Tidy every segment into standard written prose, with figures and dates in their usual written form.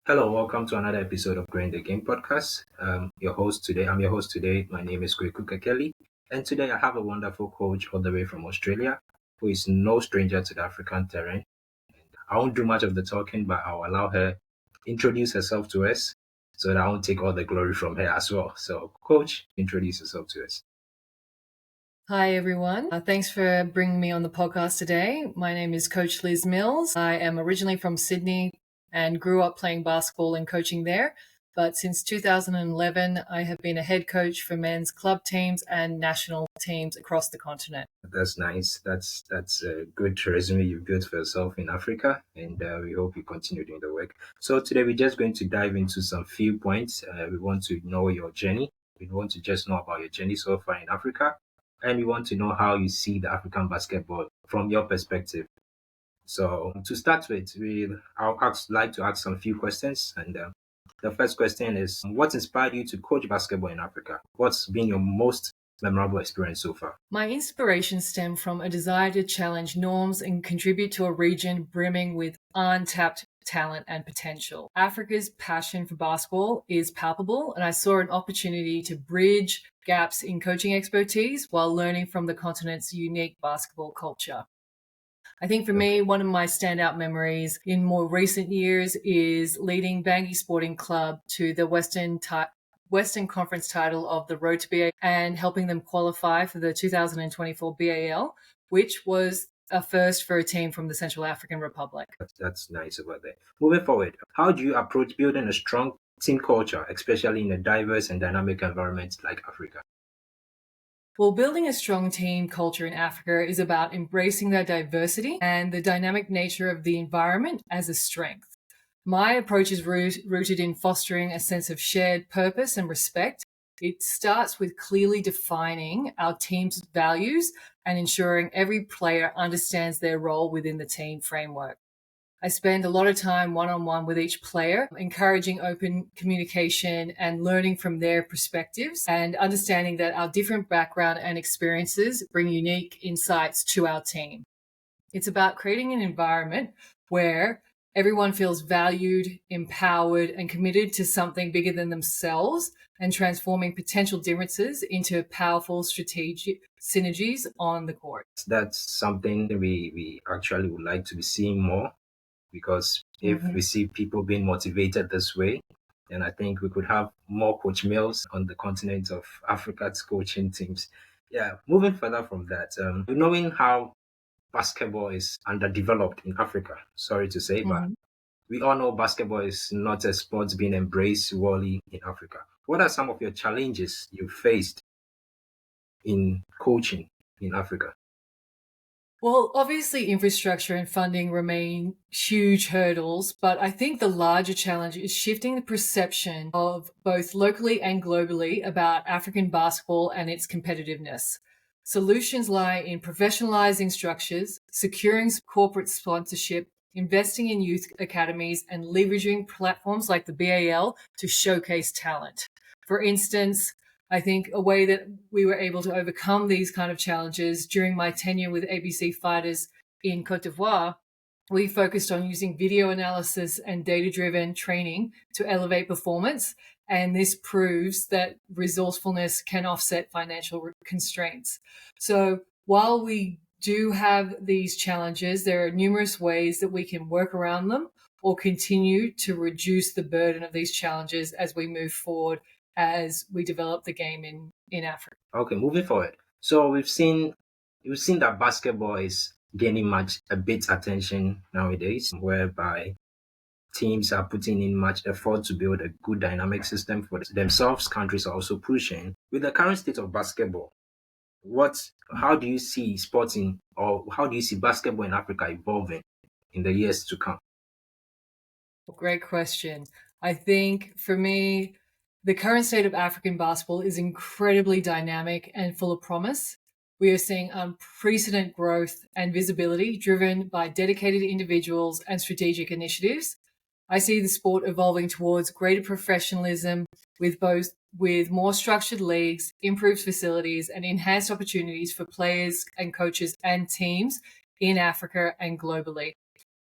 Hello, welcome to another episode of Growing the Game podcast. I'm your host today. My name is Kwekuka Kelly, and today I have a wonderful coach all the way from Australia who is no stranger to the African terrain. I won't do much of the talking, but I'll allow her introduce herself to us so that I won't take all the glory from her as well. So, coach, introduce yourself to us. Hi, everyone. Thanks for bringing me on the podcast today. My name is Coach Liz Mills. I am originally from Sydney and grew up playing basketball and coaching there. But since 2011, I have been a head coach for men's club teams and national teams across the continent. That's nice. That's a good resume you've built for yourself in Africa, and we hope you continue doing the work. So today we're just going to dive into some few points. We want to know your journey. We want to just know about your journey so far in Africa, and we want to know how you see the African basketball from your perspective. So to start with, like to ask some few questions, and the first question is, what inspired you to coach basketball in Africa? What's been your most memorable experience so far? My inspiration stemmed from a desire to challenge norms and contribute to a region brimming with untapped talent and potential. Africa's passion for basketball is palpable, and I saw an opportunity to bridge gaps in coaching expertise while learning from the continent's unique basketball culture. I think for me, one of my standout memories in more recent years is leading Bangui Sporting Club to the Western Conference title of the Road to BAL and helping them qualify for the 2024 BAL, which was a first for a team from the Central African Republic. That's nice about that. Moving forward, how do you approach building a strong team culture, especially in a diverse and dynamic environment like Africa? Well, building a strong team culture in Africa is about embracing that diversity and the dynamic nature of the environment as a strength. My approach is rooted in fostering a sense of shared purpose and respect. It starts with clearly defining our team's values and ensuring every player understands their role within the team framework. I spend a lot of time one-on-one with each player, encouraging open communication and learning from their perspectives and understanding that our different background and experiences bring unique insights to our team. It's about creating an environment where everyone feels valued, empowered, and committed to something bigger than themselves and transforming potential differences into powerful strategic synergies on the court. That's something we actually would like to be seeing more, because if we see people being motivated this way, then I think we could have more coach meals on the continent of Africa's coaching teams. Yeah, moving further from that, knowing how basketball is underdeveloped in Africa, sorry to say, but we all know basketball is not a sport being embraced widely in Africa. What are some of your challenges you faced in coaching in Africa? Well, obviously, infrastructure and funding remain huge hurdles, but I think the larger challenge is shifting the perception of both locally and globally about African basketball and its competitiveness. Solutions lie in professionalizing structures, securing corporate sponsorship, investing in youth academies, and leveraging platforms like the BAL to showcase talent. For instance, I think a way that we were able to overcome these kind of challenges during my tenure with ABC Fighters in Cote d'Ivoire, we focused on using video analysis and data-driven training to elevate performance. And this proves that resourcefulness can offset financial constraints. So while we do have these challenges, there are numerous ways that we can work around them or continue to reduce the burden of these challenges as we move forward as we develop the game in Africa. Okay, moving forward. So we've seen that basketball is gaining much a bit attention nowadays, whereby teams are putting in much effort to build a good dynamic system for themselves. Countries are also pushing. With the current state of basketball, how do you see sporting, or how do you see basketball in Africa evolving in the years to come? Great question. I think for me, the current state of African basketball is incredibly dynamic and full of promise. We are seeing unprecedented growth and visibility driven by dedicated individuals and strategic initiatives. I see the sport evolving towards greater professionalism with more structured leagues, improved facilities, and enhanced opportunities for players and coaches and teams in Africa and globally.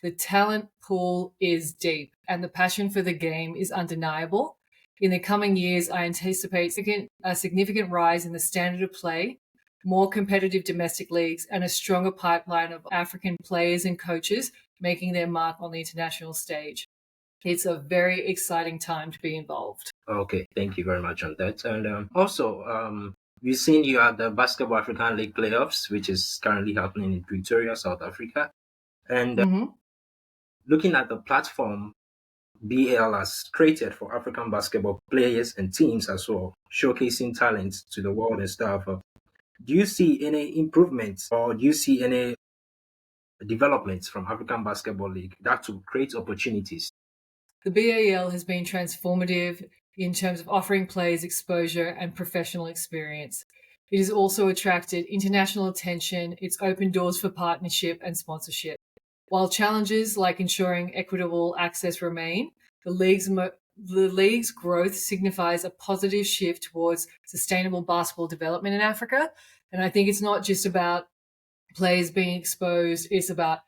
The talent pool is deep and the passion for the game is undeniable. In the coming years, I anticipate a significant rise in the standard of play, more competitive domestic leagues, and a stronger pipeline of African players and coaches making their mark on the international stage. It's a very exciting time to be involved. Okay, thank you very much on that. And also, we've seen you at the Basketball African League playoffs, which is currently happening in Pretoria, South Africa. And Mm-hmm. looking at the platform BAL has created for African basketball players and teams as well, showcasing talent to the world and stuff. Do you see any improvements or do you see any developments from African Basketball League that will create opportunities? The BAL has been transformative in terms of offering players exposure and professional experience. It has also attracted international attention. It's opened doors for partnership and sponsorship. While challenges like ensuring equitable access remain, the league's growth signifies a positive shift towards sustainable basketball development in Africa. And I think it's not just about players being exposed, it's about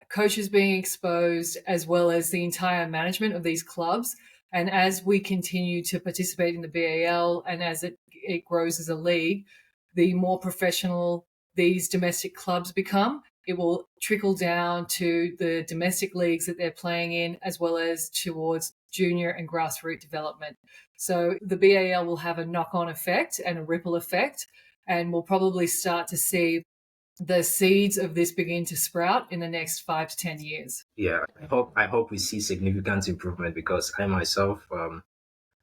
coaches being exposed, as well as the entire management of these clubs. And as we continue to participate in the BAL and as it grows as a league, the more professional these domestic clubs become, it will trickle down to the domestic leagues that they're playing in, as well as towards junior and grassroots development. So the BAL will have a knock on effect and a ripple effect, and we'll probably start to see the seeds of this begin to sprout in the next 5 to 10 years. Yeah, I hope we see significant improvement because I myself,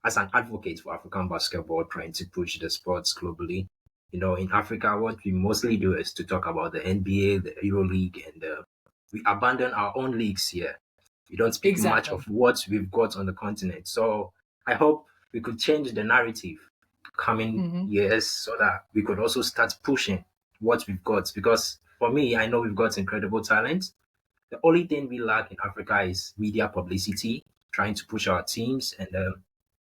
as an advocate for African basketball, trying to push the sports globally. In Africa, what we mostly do is to talk about the NBA, the Euro League, and we abandon our own leagues here. We don't speak much Exactly. of what we've got on the continent. So I hope we could change the narrative coming Hmm. years so that we could also start pushing what we've got. Because for me, I know we've got incredible talent. The only thing we lack in Africa is media publicity, trying to push our teams, and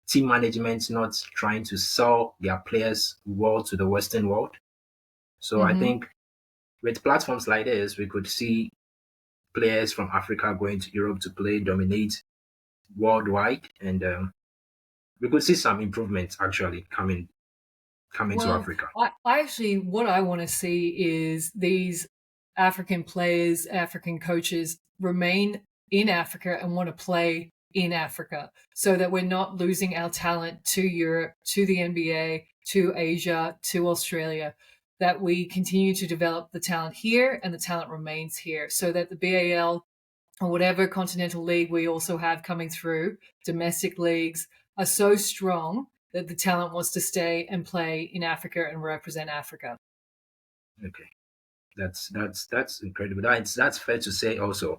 team management not trying to sell their players world to the Western world. So I Hmm. think with platforms like this, we could see players from Africa going to Europe to play, dominate worldwide, and we could see some improvements actually coming to Well, Africa. I actually, what I want to see is these African players, African coaches remain in Africa and want to play in Africa so that we're not losing our talent to Europe, to the NBA, to Asia, to Australia, that we continue to develop the talent here and the talent remains here so that the BAL or whatever continental league we also have coming through, domestic leagues, are so strong that the talent wants to stay and play in Africa and represent Africa. Okay, that's incredible. That's fair to say also,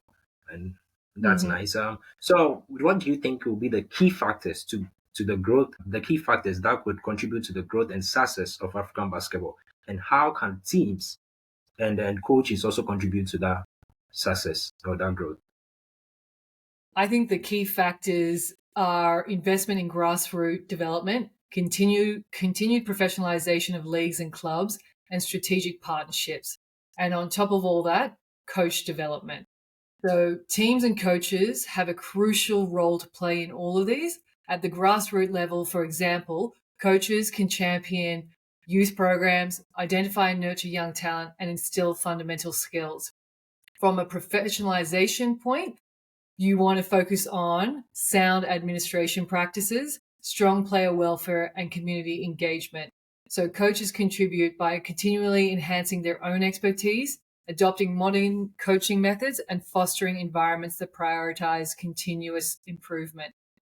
and that's Hmm. nice. So what do you think will be the key factors to the growth, the key factors that could contribute to the growth and success of African basketball, and how can teams and coaches also contribute to that success or that growth? I think the key factors are investment in grassroots development, continued professionalization of leagues and clubs, and strategic partnerships. And on top of all that, coach development. So teams and coaches have a crucial role to play in all of these. At the grassroots level, for example, coaches can champion youth programs, identify and nurture young talent, and instill fundamental skills. From a professionalization point, you want to focus on sound administration practices, strong player welfare, and community engagement. So coaches contribute by continually enhancing their own expertise, adopting modern coaching methods, and fostering environments that prioritize continuous improvement.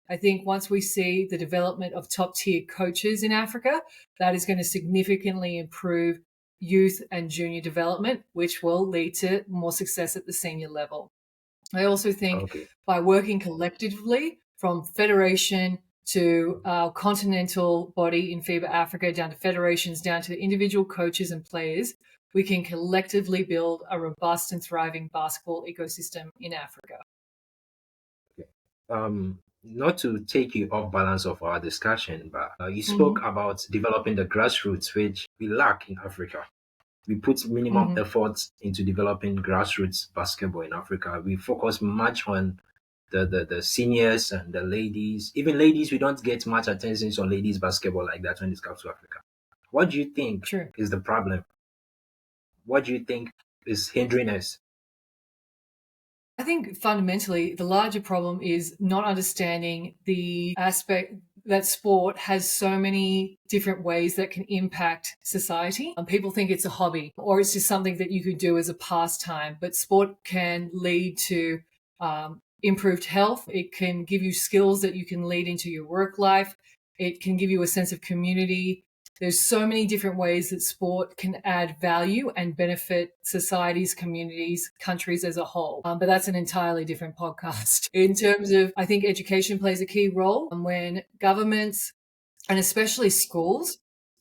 I think once we see the development of top tier coaches in Africa, that is going to significantly improve youth and junior development, which will lead to more success at the senior level. I also think Okay, by working collectively from federation to our continental body in FIBA Africa, down to federations, down to individual coaches and players, we can collectively build a robust and thriving basketball ecosystem in Africa. okay. Not to take you off balance of our discussion, but you spoke Hmm. about developing the grassroots, which we lack in Africa. We put minimum Mhm. effort into developing grassroots basketball in Africa. We focus much on the seniors and the ladies. Even ladies, we don't get much attention on ladies basketball like that when it comes to Africa. What do you think True. is the problem? What do you think is hindering us? I think fundamentally, the larger problem is not understanding the aspect that sport has so many different ways that can impact society. People think it's a hobby or it's just something that you could do as a pastime, but sport can lead to improved health. It can give you skills that you can lead into your work life. It can give you a sense of community. There's so many different ways that sport can add value and benefit societies, communities, countries as a whole. But that's an entirely different podcast. In terms of, I think education plays a key role when governments and especially schools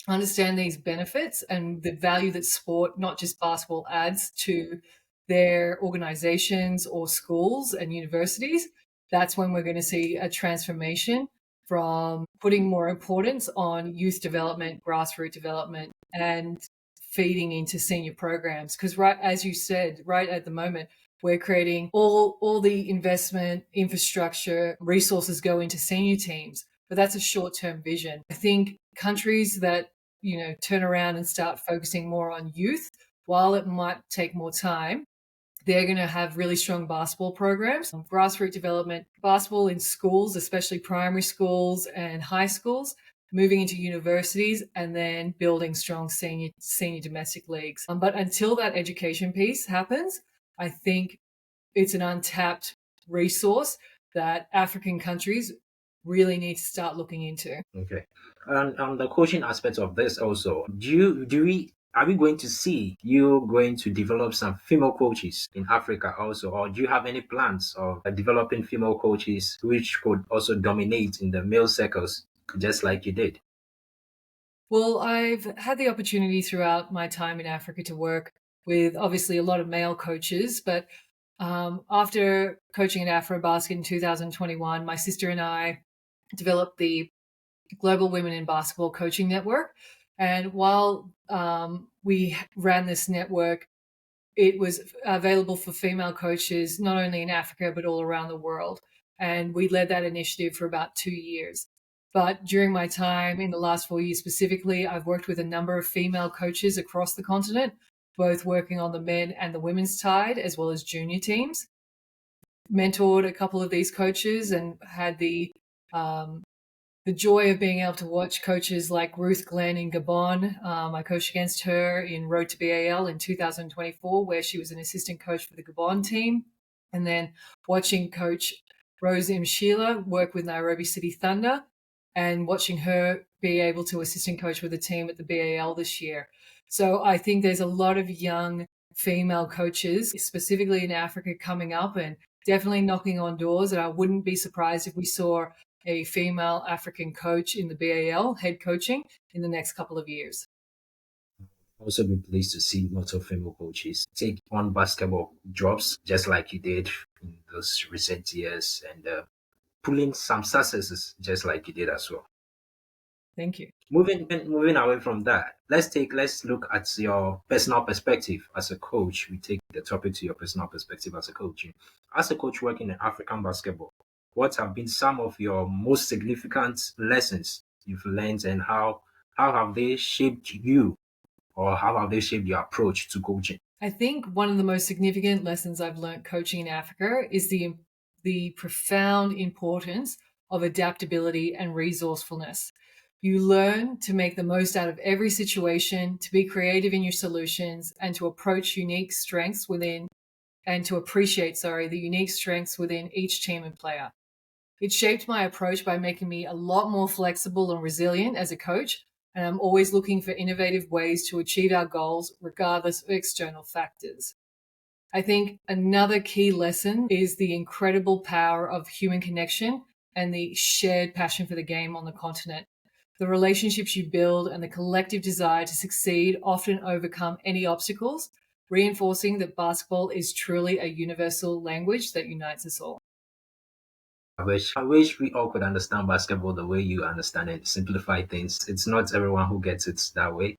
understand these benefits and the value that sport, not just basketball, adds to their organizations or schools and universities. That's when we're going to see a transformation from putting more importance on youth development, grassroots development, and feeding into senior programs. Because right as you said, right at the moment, we're creating all the investment, infrastructure, resources go into senior teams, but that's a short-term vision. I think countries that, turn around and start focusing more on youth, while it might take more time, they're going to have really strong basketball programs, grassroots development, basketball in schools, especially primary schools and high schools, moving into universities, and then building strong senior domestic leagues. But until that education piece happens, I think it's an untapped resource that African countries really need to start looking into. Okay. And on the coaching aspect of this also, do we are we going to see you going to develop some female coaches in Africa also, or do you have any plans of developing female coaches which could also dominate in the male circles, just like you did? Well, I've had the opportunity throughout my time in Africa to work with obviously a lot of male coaches, but after coaching at AfroBasket in 2021, my sister and I developed the Global Women in Basketball Coaching Network. And while we ran this network, it was available for female coaches, not only in Africa, but all around the world. And we led that initiative for about 2 years. But during my time in the last 4 years specifically, I've worked with a number of female coaches across the continent, both working on the men and the women's side, as well as junior teams. Mentored a couple of these coaches and had um, the joy of being able to watch coaches like Ruth Glenn in Gabon. I coached against her in Road to BAL in 2024, where she was an assistant coach for the Gabon team. And then watching Coach Rose Mshila work with Nairobi City Thunder and watching her be able to assistant coach with the team at the BAL this year. So I think there's a lot of young female coaches, specifically in Africa, coming up and definitely knocking on doors. And I wouldn't be surprised if we saw a female African coach in the BAL head coaching in the next couple of years. Also be pleased to see lots of female coaches take on basketball jobs just like you did in those recent years and pulling some successes just like you did as well. Thank you. Moving away from that, let's look at your personal perspective as a coach. We take the topic to your personal perspective as a coach. As a coach working in African basketball, what have been some of your most significant lessons you've learned, and how have they shaped you, or how have they shaped your approach to coaching? I think one of the most significant lessons I've learned coaching in Africa is the profound importance of adaptability and resourcefulness. You learn to make the most out of every situation, to be creative in your solutions, and to approach unique strengths within and to appreciate, the unique strengths within each team and player. It shaped my approach by making me a lot more flexible and resilient as a coach, and I'm always looking for innovative ways to achieve our goals regardless of external factors. I think another key lesson is the incredible power of human connection and the shared passion for the game on the continent. The relationships you build and the collective desire to succeed often overcome any obstacles, reinforcing that basketball is truly a universal language that unites us all. I wish we all could understand basketball the way you understand it, simplify things. It's not everyone who gets it that way.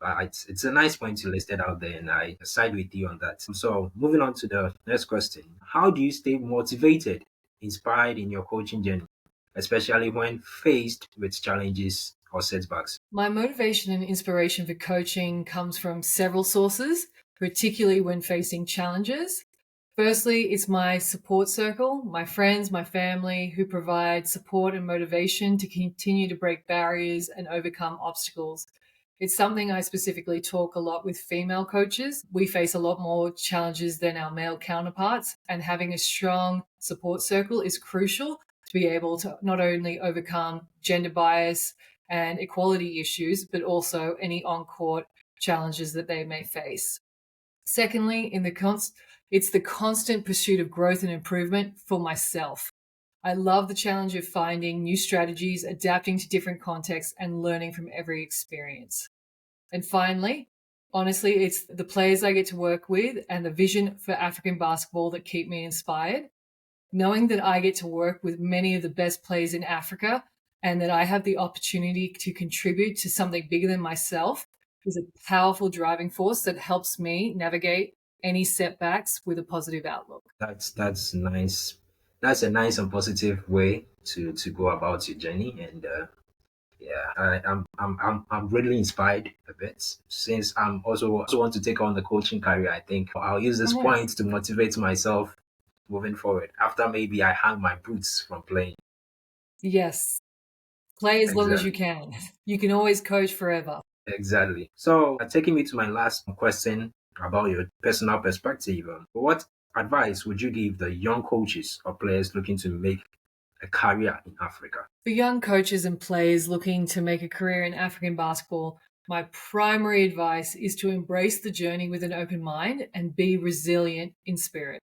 It's a nice point you listed out there, and I side with you on that. So, moving on to the next question: how do you stay motivated, inspired in your coaching journey, especially when faced with challenges or setbacks? My motivation and inspiration for coaching comes from several sources, particularly when facing challenges. Firstly, it's my support circle, my friends, my family who provide support and motivation to continue to break barriers and overcome obstacles. It's something I specifically talk a lot with female coaches. We face a lot more challenges than our male counterparts, and having a strong support circle is crucial to be able to not only overcome gender bias and equality issues, but also any on court challenges that they may face. Secondly, it's the constant pursuit of growth and improvement for myself. I love the challenge of finding new strategies, adapting to different contexts, and learning from every experience. And finally, honestly, it's the players I get to work with and the vision for African basketball that keep me inspired. Knowing that I get to work with many of the best players in Africa and that I have the opportunity to contribute to something bigger than myself is a powerful driving force that helps me navigate any setbacks with a positive outlook. That's nice. That's a nice and positive way to go about your journey, and yeah, I'm really inspired a bit since I'm also want to take on the coaching career. I think I'll use this Oh, yeah. point to motivate myself moving forward after maybe I hang my boots from playing. Yes. Play as long as you Exactly. can. You can always coach forever. Exactly. So, taking me to my last question about your personal perspective, what advice would you give the young coaches or players looking to make a career in Africa? For young coaches and players looking to make a career in African basketball, my primary advice is to embrace the journey with an open mind and be resilient in spirit.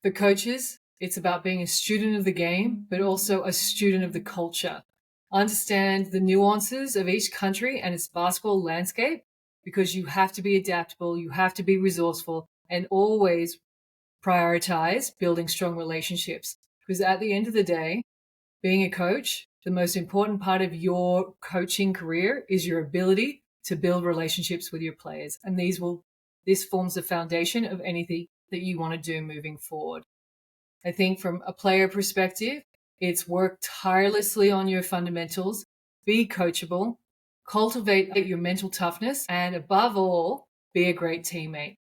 For coaches, it's about being a student of the game, but also a student of the culture. Understand the nuances of each country and its basketball landscape because you have to be adaptable, you have to be resourceful, and always prioritize building strong relationships. Because at the end of the day, being a coach, the most important part of your coaching career is your ability to build relationships with your players. And this forms the foundation of anything that you want to do moving forward. I think from a player perspective, it's work tirelessly on your fundamentals, be coachable, cultivate your mental toughness, and above all, be a great teammate.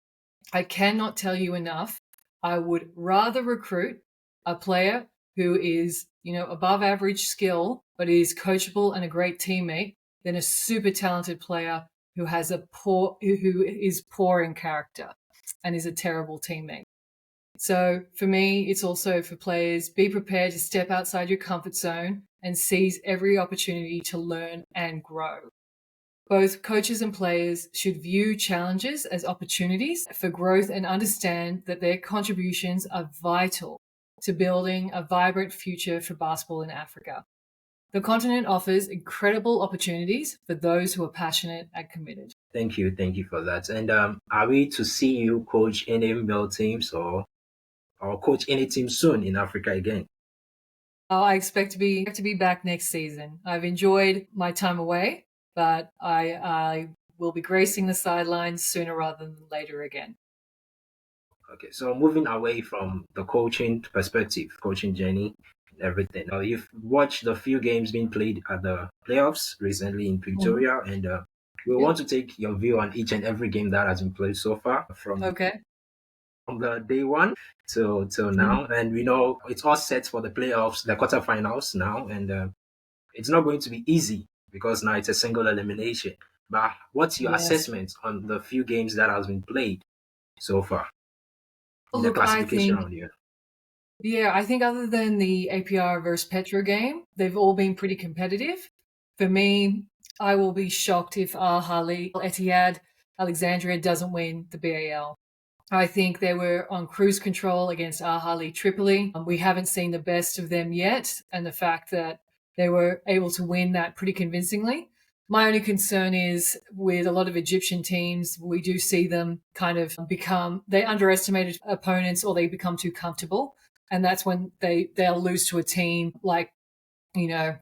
I cannot tell you enough. I would rather recruit a player who is, above average skill, but is coachable and a great teammate than a super talented player who is poor in character and is a terrible teammate. So for me, it's also for players, be prepared to step outside your comfort zone and seize every opportunity to learn and grow. Both coaches and players should view challenges as opportunities for growth and understand that their contributions are vital to building a vibrant future for basketball in Africa. The continent offers incredible opportunities for those who are passionate and committed. Thank you for that. And are we to see you coach any male teams or coach any team soon in Africa again? I expect to be back next season. I've enjoyed my time away, but I will be gracing the sidelines sooner rather than later again. Okay, so moving away from the coaching perspective, coaching journey, and everything. You've watched the few games being played at the playoffs recently in Mhm. Pretoria, and we Yep. want to take your view on each and every game that has been played so far Okay. from the day one till Mhm. now. And we know it's all set for the playoffs, the quarterfinals now, and it's not going to be easy because now it's a single elimination. But what's your Yes. assessment on the few games that has been played so far in Well, the look, classification round here? I think other than the APR versus Petra game, they've all been pretty competitive. For me, I will be shocked if Al Ahly, Etihad, Alexandria doesn't win the BAL. I think they were on cruise control against Al Ahly Tripoli. We haven't seen the best of them yet, and the fact that they were able to win that pretty convincingly. My only concern is with a lot of Egyptian teams, we do see them kind of they underestimate opponents or they become too comfortable. And that's when they'll lose to a team like, you know,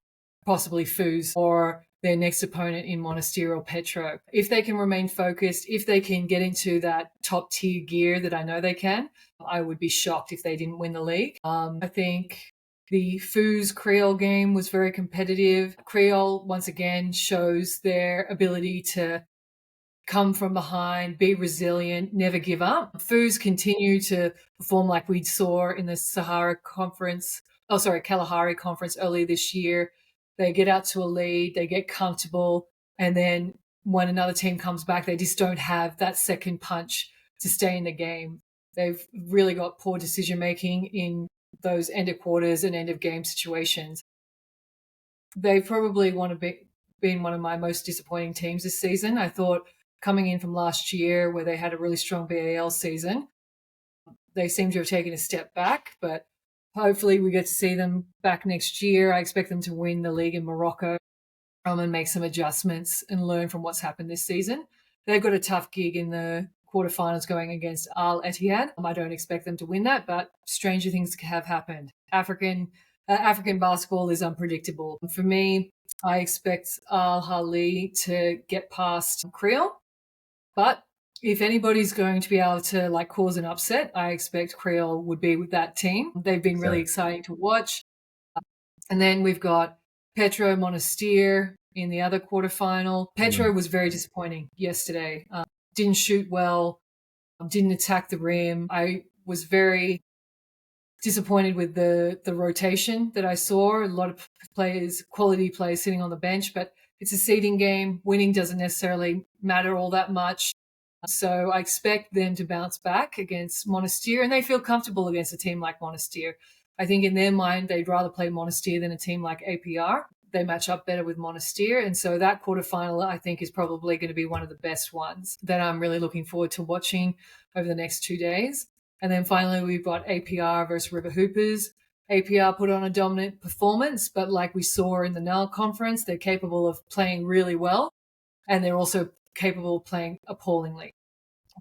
possibly Foos or their next opponent in Monastir or Petro. If they can remain focused, if they can get into that top tier gear that I know they can, I would be shocked if they didn't win the league. I think the Foos Creole game was very competitive. Creole, once again, shows their ability to come from behind, be resilient, never give up. Foos continue to perform like we saw in the Kalahari conference earlier this year. They get out to a lead, they get comfortable, and then when another team comes back, they just don't have that second punch to stay in the game. They've really got poor decision making in those end of quarters and end of game situations. They probably want to been one of my most disappointing teams this season. I thought coming in from last year where they had a really strong BAL season, they seem to have taken a step back, but hopefully we get to see them back next year. I expect them to win the league in Morocco and make some adjustments and learn from what's happened this season. They've got a tough gig in the quarterfinals going against Al Ittihad. I don't expect them to win that, but stranger things have happened. African basketball is unpredictable. For me, I expect Al Hali to get past Creole, but if anybody's going to be able to like cause an upset, I expect Creole would be with that team. They've been really exciting to watch. And then we've got Petro Monastir in the other quarterfinal. Petro was very disappointing yesterday. Didn't shoot well, didn't attack the rim. I was very disappointed with the rotation that I saw. A lot of players, quality players sitting on the bench, but it's a seeding game. Winning doesn't necessarily matter all that much. So I expect them to bounce back against Monastir, and they feel comfortable against a team like Monastir. I think in their mind, they'd rather play Monastir than a team like APR. They match up better with Monastir. And so that quarterfinal, I think, is probably going to be one of the best ones that I'm really looking forward to watching over the next 2 days. And then finally, we've got APR versus River Hoopers. APR put on a dominant performance, but like we saw in the NAL conference, they're capable of playing really well, and they're also capable of playing appallingly,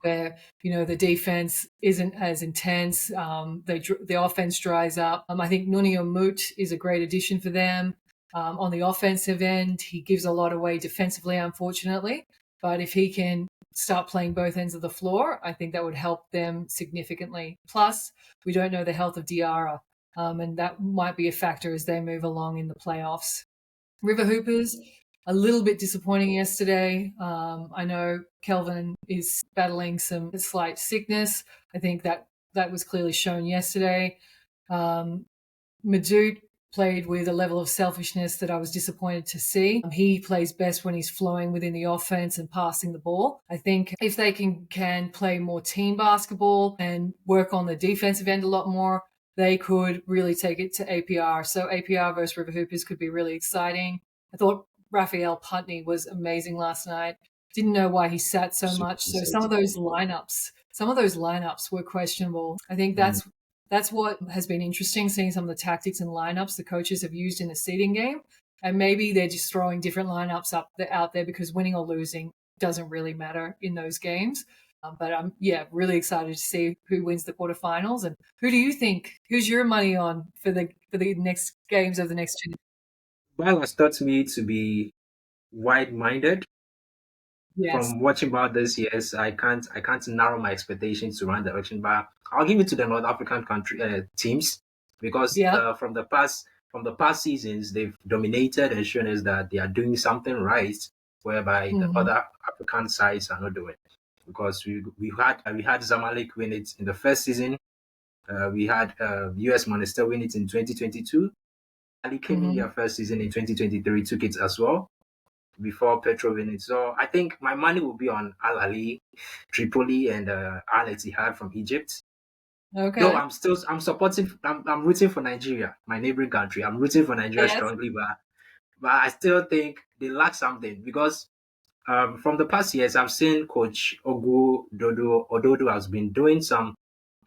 where the defense isn't as intense. The offense dries up. I think Nunio Moot is a great addition for them. On the offensive end, he gives a lot away defensively, unfortunately. But if he can start playing both ends of the floor, I think that would help them significantly. Plus, we don't know the health of Diarra, and that might be a factor as they move along in the playoffs. River Hoopers, a little bit disappointing yesterday. I know Kelvin is battling some slight sickness. I think that was clearly shown yesterday. Madut played with a level of selfishness that I was disappointed to see. He plays best when he's flowing within the offense and passing the ball. I think if they can play more team basketball and work on the defensive end a lot more, they could really take it to APR. So APR versus River Hoopers could be really exciting. I thought Raphael Putney was amazing last night. Didn't know why he sat so much. So some of those lineups were questionable. I think that's what has been interesting, seeing some of the tactics and lineups the coaches have used in the seeding game. And maybe they're just throwing different lineups out there because winning or losing doesn't really matter in those games. But I'm really excited to see who wins the quarterfinals. And who do you think? Who's your money on for the next games of the next 2 days? BAL has taught me to be wide-minded. Yes. From watching about this, yes, I can't narrow my expectations to run the auction, but I'll give it to the North African country teams because from the past seasons they've dominated and shown us that they are doing something right, whereby the other African sides are not doing. Because we had Zamalek win it in the first season, we had US Monastir win it in 2022. Ali came in their first season in 2023, took it as well before Petro win it. So I think my money will be on Al Ali, Tripoli, and Al Ittihad from Egypt. Okay. Though I'm rooting for Nigeria, my neighboring country. I'm rooting for Nigeria strongly, but I still think they lack something because from the past years, I've seen Coach Ododo has been doing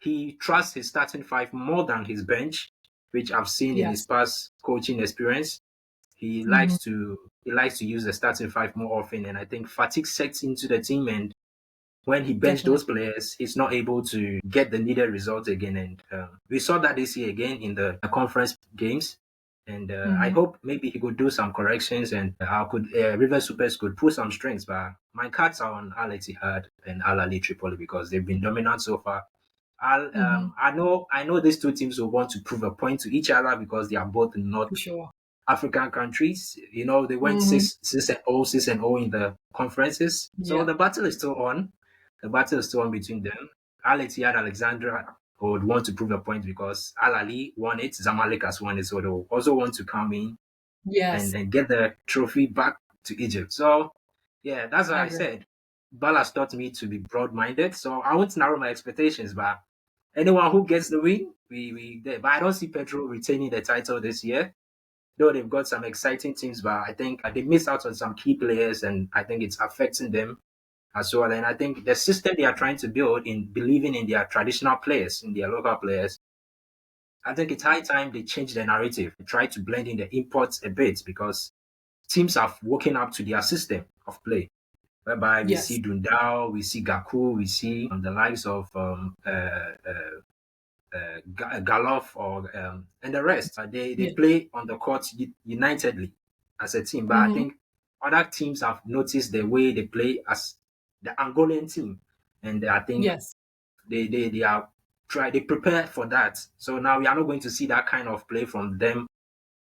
he trusts his starting five more than his bench, which I've seen in his past coaching experience. He likes to use the starting five more often, and I think fatigue sets into the team, and when he benched those players, he's not able to get the needed results again. And we saw that this year again in the conference games. And I Mm-hmm. hope maybe he could do some corrections and I could River Supers could pull some strings. But my cards are on Al Ittihad and Al Ali Tripoli because they've been dominant so far. Mm-hmm. I know these two teams will want to prove a point to each other because they are both in North For sure. African countries. You know, they went Mm-hmm. 6-0 in the conferences. So Yeah. the battle is still on. The battle is still on between them. Al Ittihad Alexandra would want to prove a point because Al Ali won it, Zamalek has won it, so they will also want to come in Yes. and get the trophy back to Egypt. So yeah, that's I why I agree. said Ball has taught me to be broad-minded. So I won't narrow my expectations, but anyone who gets the win, we there. But I don't see Petro retaining the title this year. Though they've got some exciting teams, but I think they missed out on some key players, and I think it's affecting them as well. And I think the system they are trying to build in believing in their traditional players, in their local players, I think it's high time they change the narrative, try to blend in the imports a bit because teams have woken up to their system of play, whereby we Yes. see Dundao, we see Gaku, we see the likes of Galoff or and the rest. They Yeah. play on the court unitedly as a team. But I Mm-hmm. think other teams have noticed the way they play as the Angolan team, and I think Yes. they are they prepare for that. So now we are not going to see that kind of play from them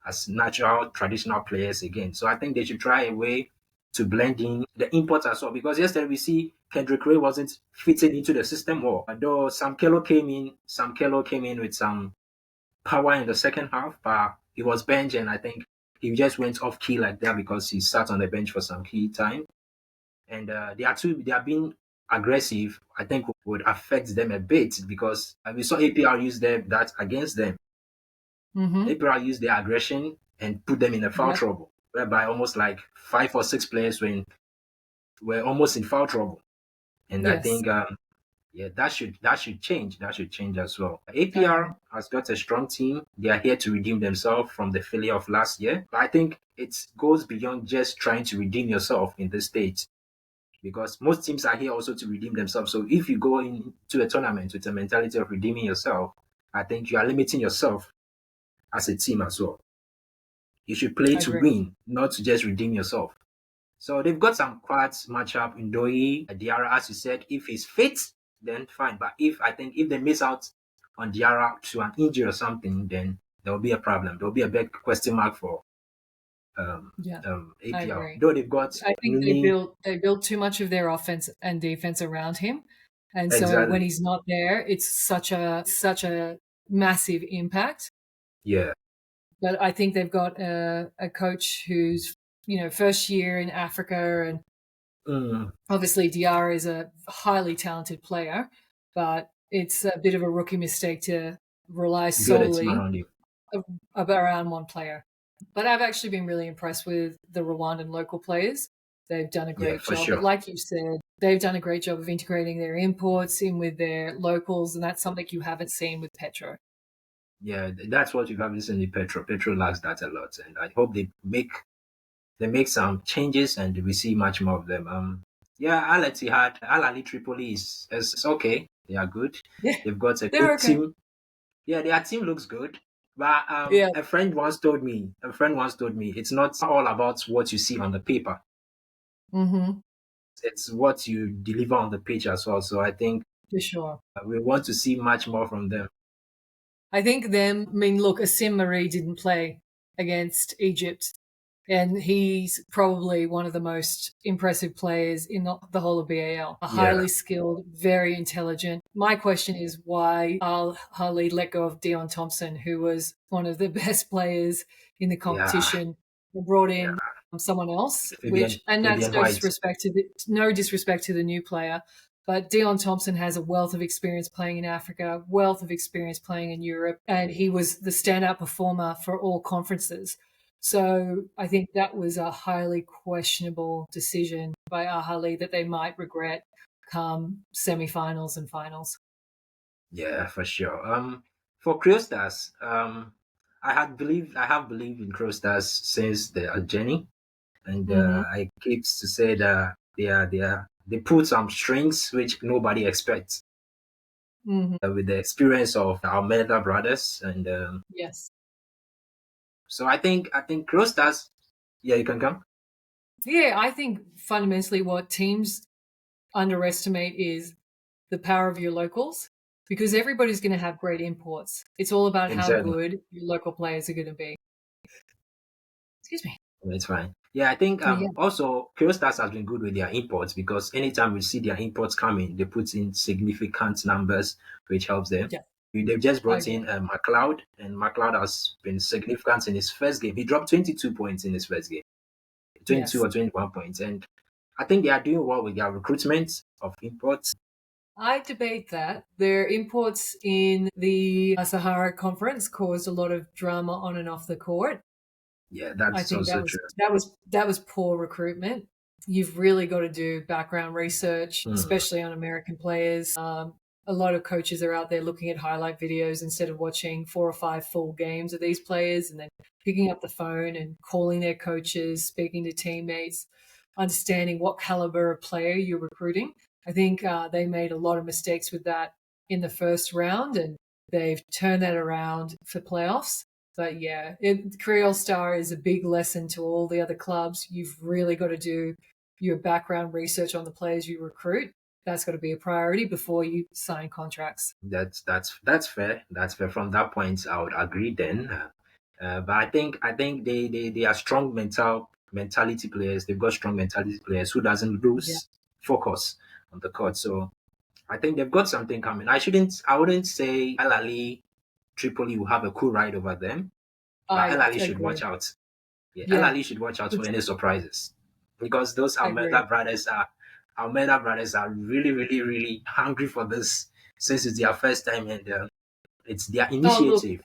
as natural traditional players again. So I think they should try a way to blend in the imports as well. Because yesterday we see Kendrick Ray wasn't fitting into the system well. Though Sam Kelo came in with some power in the second half, but he was benched and I think he just went off key like that because he sat on the bench for some key time. And they are being aggressive. I think would affect them a bit because we saw APR use that against them. Mm-hmm. APR used their aggression and put them in a foul Yep. trouble, whereby almost like 5 or 6 players were almost in foul trouble. And I Yes. think yeah, that should change. That should change as well. I agree. APR has got a strong team. They are here to redeem themselves from the failure of last year. But I think it goes beyond just trying to redeem yourself in this stage because most teams are here also to redeem themselves. So if you go into a tournament with a mentality of redeeming yourself, I think you are limiting yourself as a team as well. You should play I to agree. win, not to just redeem yourself. So they've got some quad matchup in Doi, Diarra, as you said. If he's fit, then fine. But if they miss out on Diarra to an injury or something, then there will be a problem. There will be a big question mark for um, Yeah. I APL. agree. Though they've got I think Nuni, they built too much of their offense and defense around him. And so when exactly. he's not there, it's such a massive impact. Yeah. But I think they've got a coach who's, first year in Africa, and Mm, obviously Diarra is a highly talented player, but it's a bit of a rookie mistake to rely build a team solely around you. around one player. But I've actually been really impressed with the Rwandan local players. They've done a Yeah, great for job. But sure. like you said, they've done a great job of integrating their imports in with their locals, and that's something you haven't seen with Petro. Yeah, that's what you have recently. Petro. Petro lacks that a lot, and I hope they make some changes and we see much more of them. Yeah, Al Ittihad, Al Ali Tripoli is okay. They are good. Yeah, They've got a they're good okay. team. Yeah, their team looks good. But Yeah. a friend once told me, it's not all about what you see on the paper. Hmm. It's what you deliver on the pitch as well. So I think For sure. we want to see much more from them. I think them. I mean, look, Asim Marie didn't play against Egypt, and he's probably one of the most impressive players in the whole of BAL. A Yeah, highly skilled, very intelligent. My question is why Al Hali let go of Dion Thompson, who was one of the best players in the yeah, competition, and brought yeah. in someone else. Fabian And that's Fabian White. no disrespect to the new player. But Dion Thompson has a wealth of experience playing in Africa, wealth of experience playing in Europe, and he was the standout performer for all conferences. So I think that was a highly questionable decision by Ahali that they might regret come semi-finals and finals. Yeah, for sure. For Creostars, I have believed in Creostars since the journey, and Hmm. I keep to say that they pull some strings which nobody expects. Hmm. With the experience of our Almeida brothers, and Yes. So I think Crow Stars. Yeah, you can come. Yeah, I think fundamentally what teams underestimate is the power of your locals because everybody's going to have great imports. It's all about how Exactly. good your local players are going to be. Excuse me. It's fine. Yeah, I think Yeah, also Stars has been good with their imports because anytime we see their imports coming, they put in significant numbers, which helps them. yeah, They've just I brought agree. in McLeod, and McLeod has been significant in his first game. He dropped 22 points in his first game, 22 Yes. or 21 points, and I think they are doing well with their recruitment of imports. I debate that. Their imports in the Sahara Conference caused a lot of drama on and off the court. Yeah, I that's think also true. that was poor recruitment. You've really got to do background research, Hmm, especially on American players. A lot of coaches are out there looking at highlight videos instead of watching 4 or 5 full games of these players, and then picking up the phone and calling their coaches, speaking to teammates, understanding what caliber of player you're recruiting. I think they made a lot of mistakes with that in the first round, and they've turned that around for playoffs. But yeah, Creole Star is a big lesson to all the other clubs. You've really got to do your background research on the players you recruit. That's got to be a priority before you sign contracts. that's fair. That's fair. From that point, I would agree. Then, but I think they are strong mentality players. They've got strong mentality players who doesn't Yeah, lose focus on the court. So I think they've got something coming. I wouldn't say El Ali Tripoli will have a cool ride over them, but El I Ali should agree. watch out. Yeah, El Yeah, Ali should watch out for it's, any surprises because those I agree. Almeida brothers are really, really, really hungry for this since it's their first time and it's their Oh, look, initiative.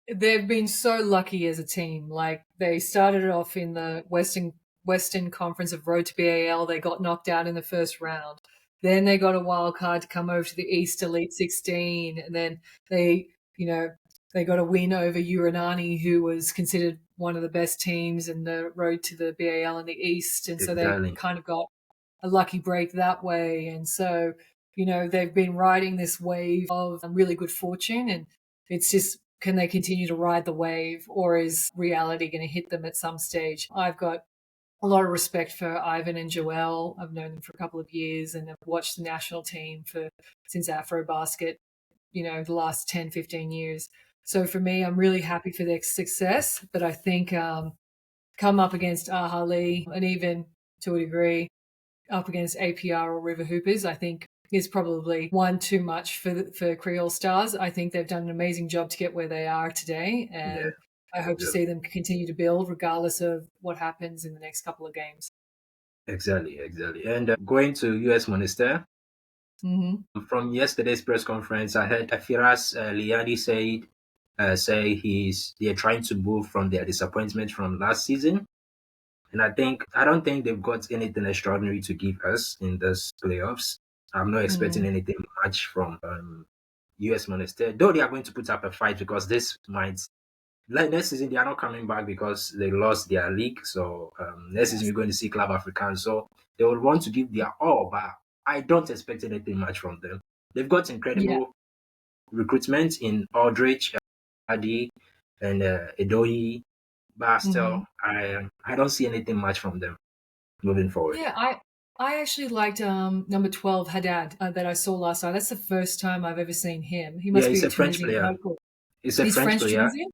they've been so lucky as a team. Like they started off in the Western Conference of Road to BAL. They got knocked out in the first round. Then they got a wild card to come over to the East Elite 16, and then they, you know, they got a win over Uranani, who was considered one of the best teams in the road to the BAL in the East, and so they Exactly. kind of got a lucky break that way. And so, they've been riding this wave of really good fortune, and it's just can they continue to ride the wave, or is reality going to hit them at some stage? I've got a lot of respect for Ivan and Joel. I've known them for a couple of years and I've watched the national team for since Afrobasket, the last 10, 15 years. So for me, I'm really happy for their success, but I think come up against Ahali and even to a degree up against APR or River Hoopers, I think is probably one too much for Creole Stars. I think they've done an amazing job to get where they are today, Yeah. and I hope to Exactly. see them continue to build regardless of what happens in the next couple of games. Exactly. Exactly. And going to US Monastir, Hmm. from yesterday's press conference, I heard Afiras Liani say they're trying to move from their disappointment from last season. And I don't think they've got anything extraordinary to give us in this playoffs. I'm not expecting Mm. anything much from US Monastir, though they are going to put up a fight because this might like next season they are not coming back because they lost their league. So next season Yes. we're going to see Club African. So they will want to give their all, but I don't expect anything much from them. They've got Yeah. incredible recruitment in Aldrich, Adi, and Edohi, but Hmm. still I don't see anything much from them moving forward. Yeah. I actually liked number 12 Haddad that I saw last night. That's the first time I've ever seen him. He Yeah, must he's be a a French Tunisian player. local. He's a He's French French player. Tunisian.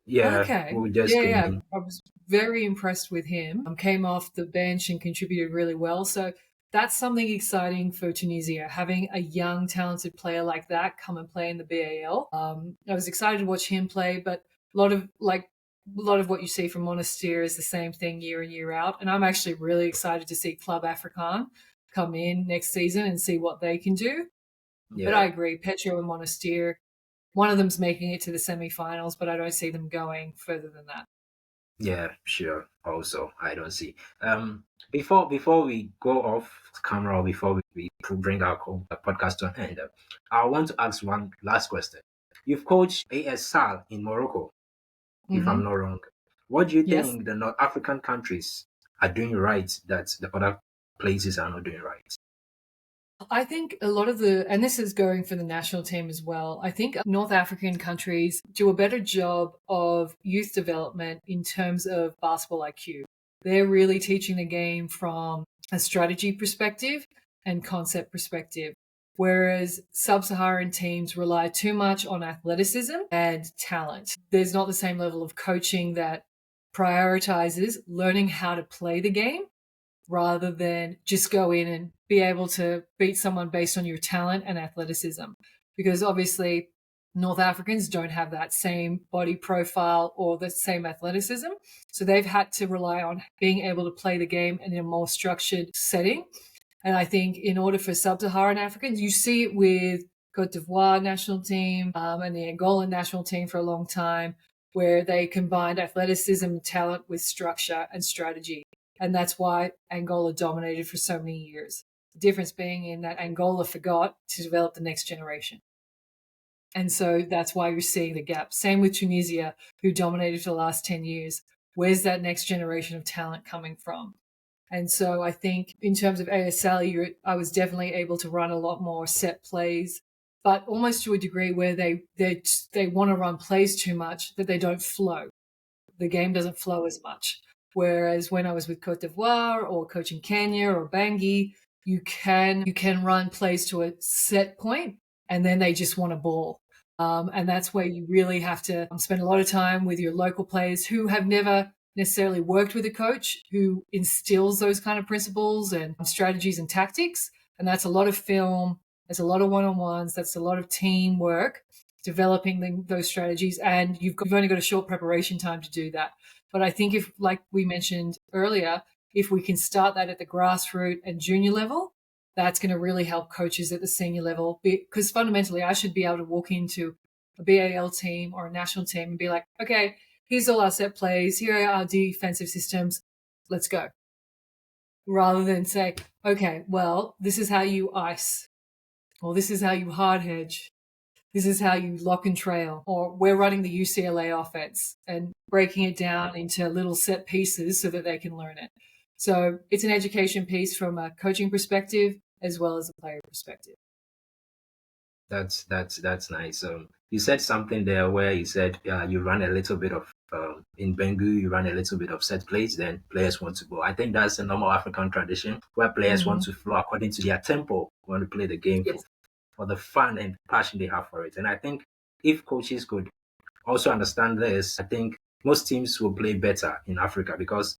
Yeah, Okay. who just Yeah, came yeah. in. I was very impressed with him. Came off the bench and contributed really well. So that's something exciting for Tunisia, having a young, talented player like that come and play in the BAL. I was excited to watch him play, but a lot of what you see from Monastir is the same thing year in, year out. And I'm actually really excited to see Club African come in next season and see what they can do. But I Yeah, agree, Petro and Monastir, one of them's making it to the semi-finals, but I don't see them going further than that. yeah, sure. Also, I don't see. Before we go off camera, or before we bring our podcast to an end, I want to ask one last question. You've coached AS Sal in Morocco, if I'm Hmm. not wrong. What do you Yes. think the North African countries are doing right that the other places are not doing right? I think a lot of and this is going for the national team as well, I think North African countries do a better job of youth development in terms of basketball IQ. They're really teaching the game from a strategy perspective and concept perspective. Whereas sub Saharan teams rely too much on athleticism and talent. There's not the same level of coaching that prioritizes learning how to play the game rather than just go in and be able to beat someone based on your talent and athleticism. Because obviously, North Africans don't have that same body profile or the same athleticism. So they've had to rely on being able to play the game in a more structured setting. And I think in order for sub-Saharan Africans, you see it with Cote d'Ivoire national team and the Angolan national team for a long time, where they combined athleticism and talent with structure and strategy. And that's why Angola dominated for so many years. The difference being in that Angola forgot to develop the next generation. And so that's why you're seeing the gap. Same with Tunisia, who dominated for the last 10 years. Where's that next generation of talent coming from? And so I think in terms of ASL, I was definitely able to run a lot more set plays, but almost to a degree where they want to run plays too much that they don't flow. The game doesn't flow as much. Whereas when I was with Cote d'Ivoire or coaching Kenya or Bangui, you can run plays to a set point, and then they just want a ball. And that's where you really have to spend a lot of time with your local players who have never necessarily worked with a coach who instills those kind of principles and strategies and tactics. And that's a lot of film, there's a lot of one-on-ones, that's a lot of teamwork, developing those strategies. And you've only got a short preparation time to do that. But I think if, like we mentioned earlier, if we can start that at the grassroots and junior level, that's going to really help coaches at the senior level. Because fundamentally, I should be able to walk into a BAL team or a national team and be like, okay, here's all our set plays, here are our defensive systems, let's go. Rather than say, okay, well, this is how you ice, or this is how you hard hedge, this is how you lock and trail, or we're running the UCLA offense and breaking it down into little set pieces so that they can learn it. So it's an education piece from a coaching perspective as well as a player perspective. That's nice. You said something there where you said you run a little bit of in Bengu, you run a little bit of set plays, then players want to go. I think that's a normal African tradition where players want to flow according to their tempo, want to play the game Yes. for the fun and passion they have for it. And I think if coaches could also understand this, I think most teams will play better in Africa because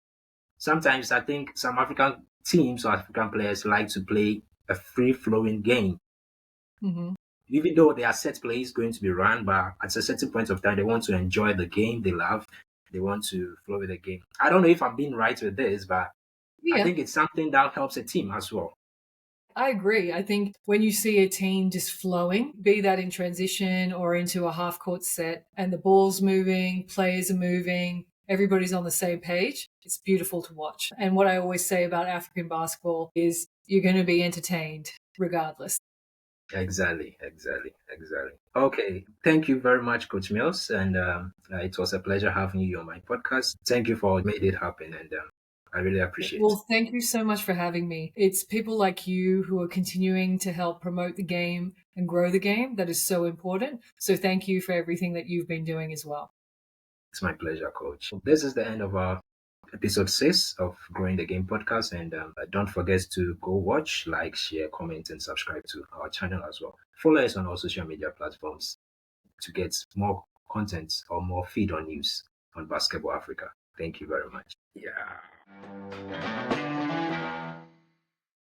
sometimes I think some African teams or African players like to play a free flowing game. Mm-hmm. Even though their set play is going to be run, but at a certain point of time, they want to enjoy the game they love. They want to flow with the game. I don't know if I'm being right with this, but I Yeah, think it's something that helps a team as well. I agree. I think when you see a team just flowing, be that in transition or into a half court set, and the ball's moving, players are moving, everybody's on the same page, it's beautiful to watch. And what I always say about African basketball is you're going to be entertained regardless. Exactly. Okay, thank you very much, Coach Mills, and it was a pleasure having you on my podcast. Thank you for made it happen, and I really appreciate it. Well, thank you so much for having me. It's people like you who are continuing to help promote the game and grow the game that is so important. So thank you for everything that you've been doing as well. It's my pleasure, Coach. This is the end of our episode 6 of Growing the Game podcast. And don't forget to go watch, like, share, comment, and subscribe to our channel as well. Follow us on all social media platforms to get more content or more feed on news on Basketball Africa. Thank you very much. Yeah.